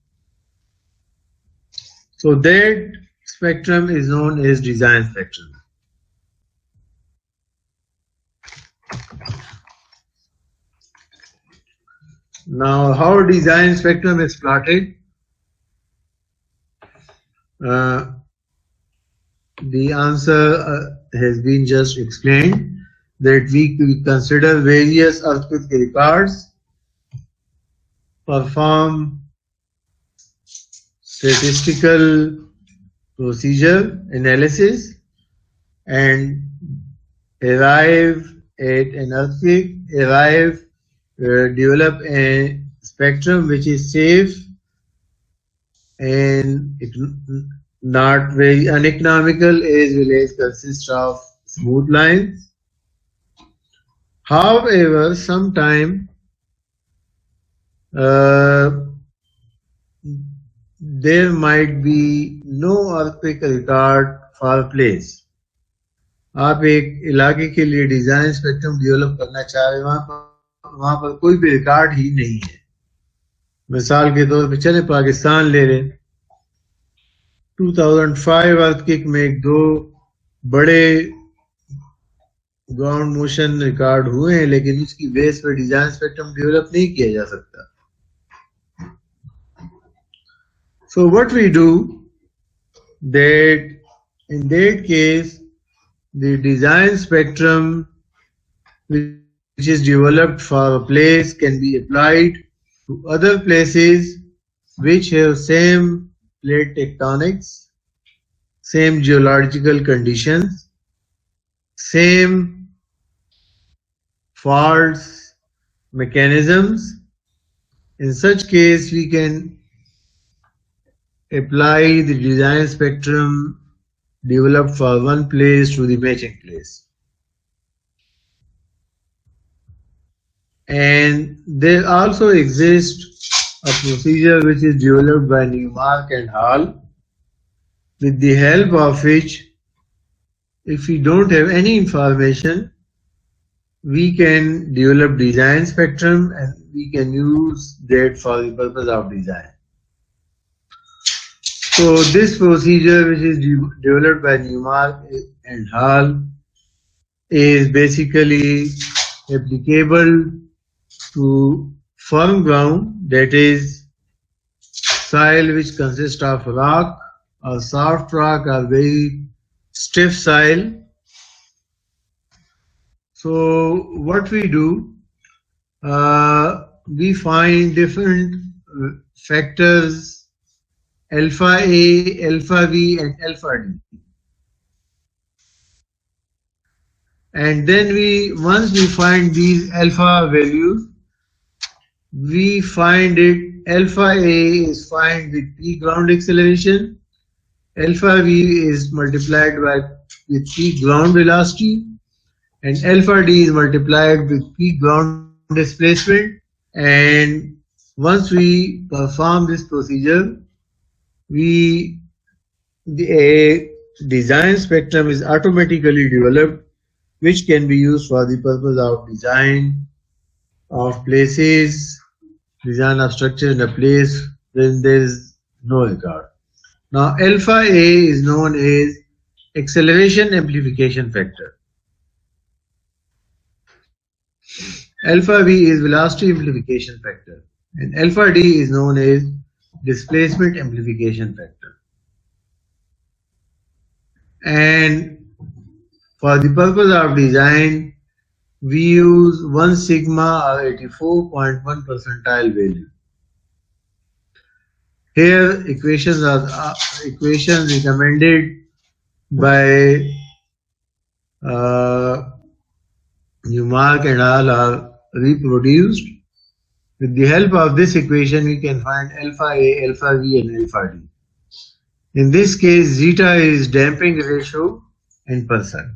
So that spectrum is known as design spectrum. Now, how design spectrum is plotted? The answer has been just explained, that we consider various earthquake records, perform statistical procedure analysis, and arrive at an earthquake, develop a spectrum which is safe and not very uneconomical, as well as consists of smooth lines. However, sometimes there might be no earthquake record for a place. आप एक इलाके के लिए design spectrum develop करना चाह रहे हैं, वहां पर कोई भी रिकॉर्ड ही नहीं है। मिसाल के तौर पे चले पाकिस्तान ले लें, 2005 अर्थक्वेक में 2 बड़े ग्राउंड मोशन रिकॉर्ड हुए हैं, लेकिन उसकी बेस पर डिजाइन स्पेक्ट्रम डेवलप नहीं किया जा सकता। So what we do, that in that case the design spectrum which is developed for a place can be applied to other places which have same plate tectonics, same geological conditions, same faults mechanisms. In such case, we can apply the design spectrum developed for one place to the matching place. And there also exists a procedure which is developed by Newmark and Hall, with the help of which, if we don't have any information, we can develop design spectrum and we can use that for the purpose of design. So this procedure, which is developed by Newmark and Hall, is basically applicable to firm ground, that is soil which consists of rock or soft rock or very stiff soil. So what we do, we find different factors alpha A, alpha B and alpha D. And then once we find these alpha values, we find it alpha A is find with P ground acceleration, alpha V is multiplied with P ground velocity, and alpha D is multiplied with P ground displacement. And once we perform this procedure, a design spectrum is automatically developed, which can be used for the purpose of design of places, design of structure in a place when there is no record. Now, alpha A is known as acceleration amplification factor. Alpha V is velocity amplification factor. And alpha D is known as displacement amplification factor. And for the purpose of design, we use 1 sigma or 84.1 percentile value. Here equations recommended by Newmark and all are reproduced. With the help of this equation, we can find alpha A, alpha V and alpha D. In this case, zeta is damping ratio in percent.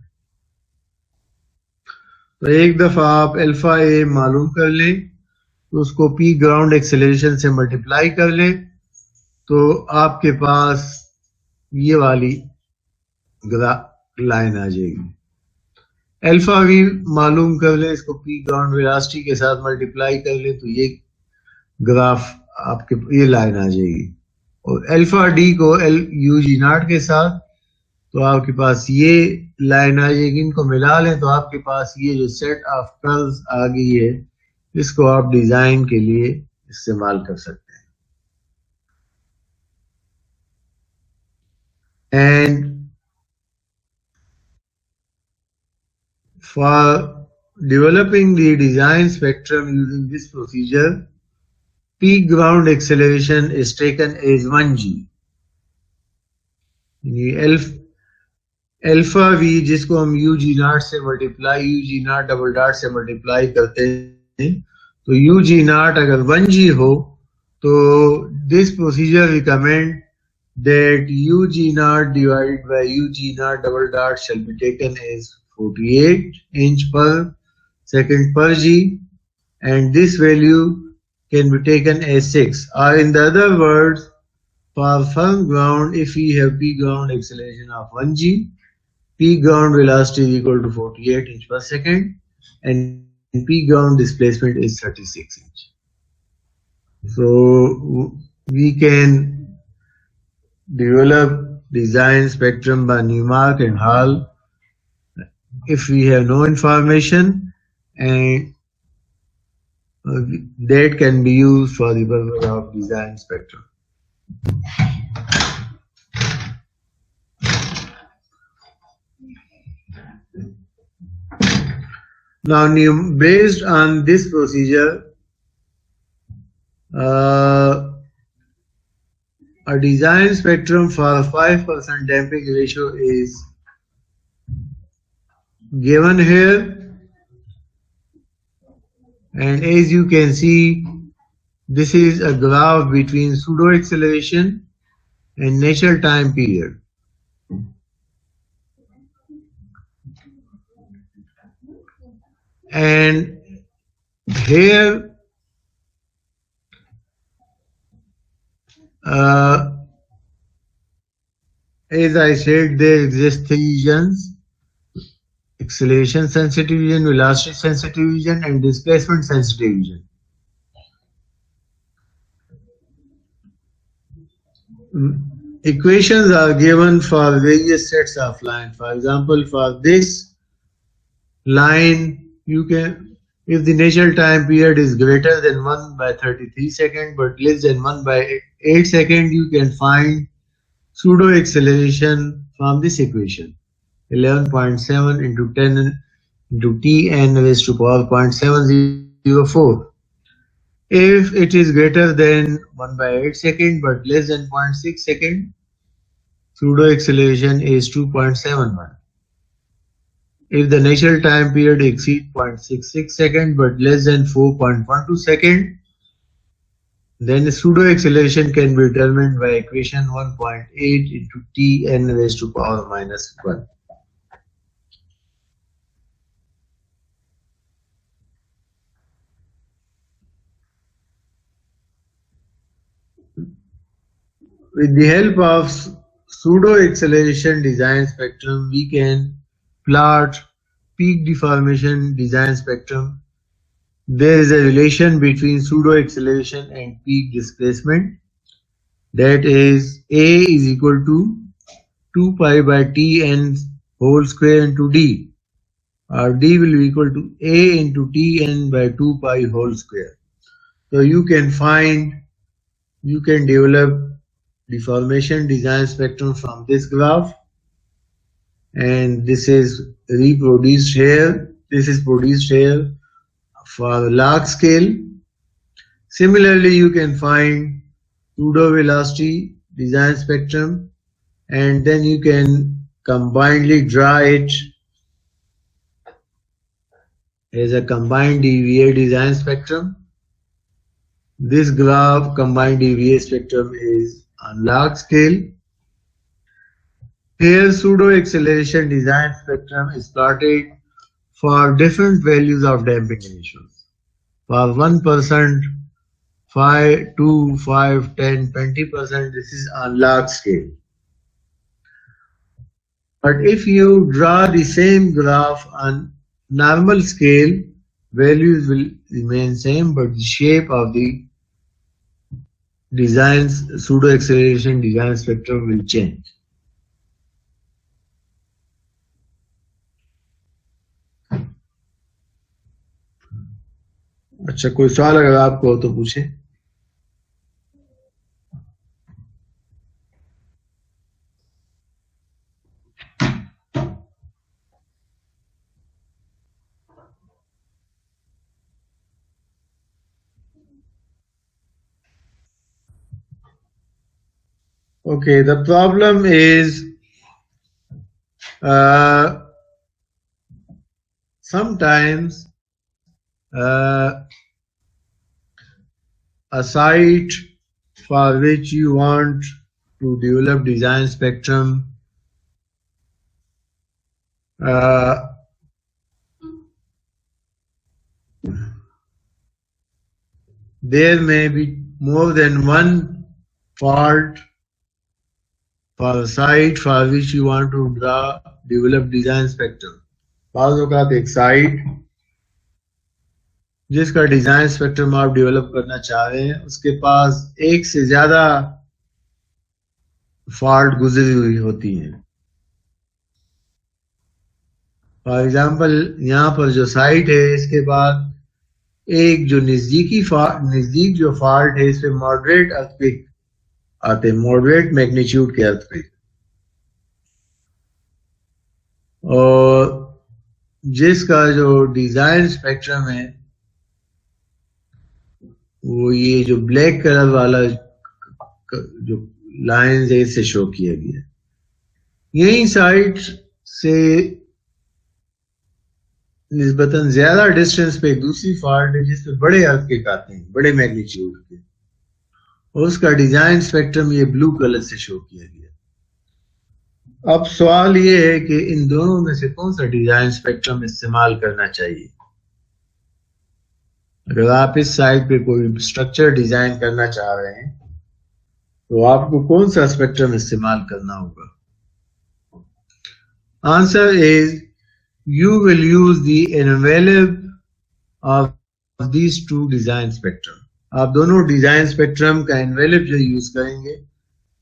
तो एक दफा आप alpha ए मालूम कर लें तो उसको P ground acceleration से मल्टीप्लाई कर लें तो आपके पास ये वाली लाइन आ जाएगी. अल्फा वी मालूम कर लें, इसको पी ग्राउंड वेलोसिटी के साथ मल्टीप्लाई कर लें तो ये ग्राफ आपके ये लाइन आ जाएगी. और अल्फा डी को यू जी नॉट के साथ तो आपके पास ये लाइन आ जाएगी. इनको मिला लें तो आपके पास ये जो सेट ऑफ कर्व्स आ गई है, इसको आप डिजाइन के लिए इस्तेमाल कर सकते हैं. And for developing the design spectrum using this procedure, peak ground acceleration is taken as 1g. Alpha v जिसको हम यू जी नॉट से multiply u g naught double dot से मल्टीप्लाई करते हैं तो यू जी नॉट अगर 1g हो तो this procedure recommend that ug naught divided by ug naught double dot shall be taken as 48 inch per second per g, and this value can be taken as 6. Or in the other words, for firm ground, if we have p ground acceleration of 1g, p ground velocity is equal to 48 inch per second, and p ground displacement is 36 inch. So we can develop design spectrum by Newmark and Hall if we have no information, and that can be used for the purpose of design spectrum. Now, based on this procedure, a design spectrum for 5% damping ratio is given here, and as you can see, this is a graph between pseudo acceleration and natural time period. And here As I said, there exist three regions: acceleration sensitive region, velocity sensitive region, and displacement sensitive region. Equations are given for various sets of lines. For example, for this line, you can, if the natural time period is greater than 1 by 33 seconds but less than 1 by 8 seconds, you can find pseudo acceleration from this equation. 11.7 into 10 into Tn raised to power 0.704. If it is greater than 1 by 8 seconds but less than 0.6 second, pseudo acceleration is 2.71. If the natural time period exceeds 0.66 seconds but less than 4.12 seconds, then pseudo acceleration can be determined by equation 1.8 into Tn raised to power minus 1. With the help of pseudo acceleration design spectrum, we can plot peak deformation design spectrum. There is a relation between pseudo acceleration and peak displacement. That is, A is equal to 2 pi by Tn whole square into D, or D will be equal to A into Tn by 2 pi whole square. So you can develop deformation design spectrum from this graph, and this is reproduced here. This is produced here for log scale. Similarly, you can find pseudo velocity design spectrum, and then you can combinedly draw it as a combined DVA design spectrum. This graph combined DVA spectrum is on log scale. Here pseudo acceleration design spectrum is plotted for different values of damping ratios. For 1%, 5, 2, 5, 10, 20%, this is on log scale. But if you draw the same graph on normal scale, values will remain same, but the shape of the pseudo acceleration design spectrum will change. अच्छा, कोई सवाल अगर आपको हो तो पूछे. Okay, the problem is sometimes a site for which you want to develop design spectrum there may be more than one fault for a site for which you want to develop design spectrum. बाज़ औक़ात एक site जिसका design spectrum आप develop करना चाह रहे हैं, उसके पास एक से ज्यादा फॉल्ट गुजरी हुई होती हैं. फॉर एग्जाम्पल, यहाँ पर जो साइट है, इसके बाद एक जो नजदीक जो फॉल्ट है, इस पे मॉडरेट अर्थक्वेक आते हैं, मॉडरेट मैग्नीट्यूड के अर्थक्वेक, और जिसका जो डिजाइन स्पेक्ट्रम है वो ये जो ब्लैक कलर वाला जो लाइन है इससे शो किया गया. यही साइट से निस्बतन ज्यादा डिस्टेंस पे एक दूसरी फॉल्ट है जिसपे बड़े अर्थक्वेक आते हैं, बड़े मैग्नीट्यूड के, और उसका डिजाइन स्पेक्ट्रम ये ब्लू कलर से शो किया गया. अब सवाल ये है कि इन दोनों में से कौन सा डिजाइन स्पेक्ट्रम इस्तेमाल करना चाहिए. अगर आप इस साइट पे कोई स्ट्रक्चर डिजाइन करना चाह रहे हैं तो आपको कौन सा स्पेक्ट्रम इस्तेमाल करना होगा. Answer is you will use the envelope of these two design spectrum. आप दोनों डिजाइन स्पेक्ट्रम का एनवेलप जो यूज करेंगे,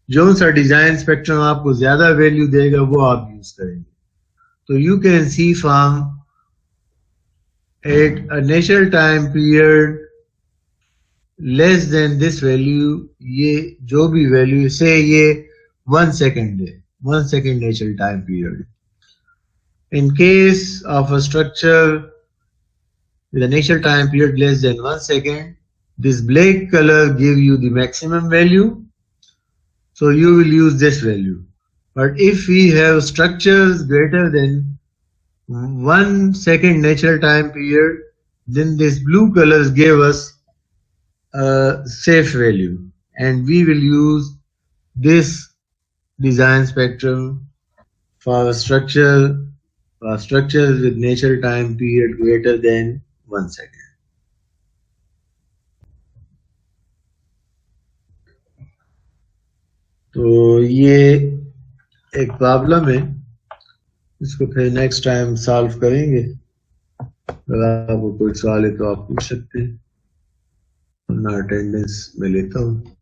जो सा डिजाइन स्पेक्ट्रम आपको ज्यादा वैल्यू देगा वो आप यूज करेंगे. तो you can see from at a natural time period less than this value, ये जो भी वैल्यू से ये 1 second है, 1 second natural time period. In case of a structure with a natural time period less than 1 second, this black color give you the maximum value, so you will use this value. But if we have structures greater than 1 second natural time period, then this blue colors give us a safe value, and we will use this design spectrum for structures with natural time period greater than 1 second. तो ये एक problem है, इसको फिर next time solve करेंगे. अगर आपको कोई सवाल है तो आप पूछ सकते हैं, वरना अटेंडेंस मैं लेता हूँ.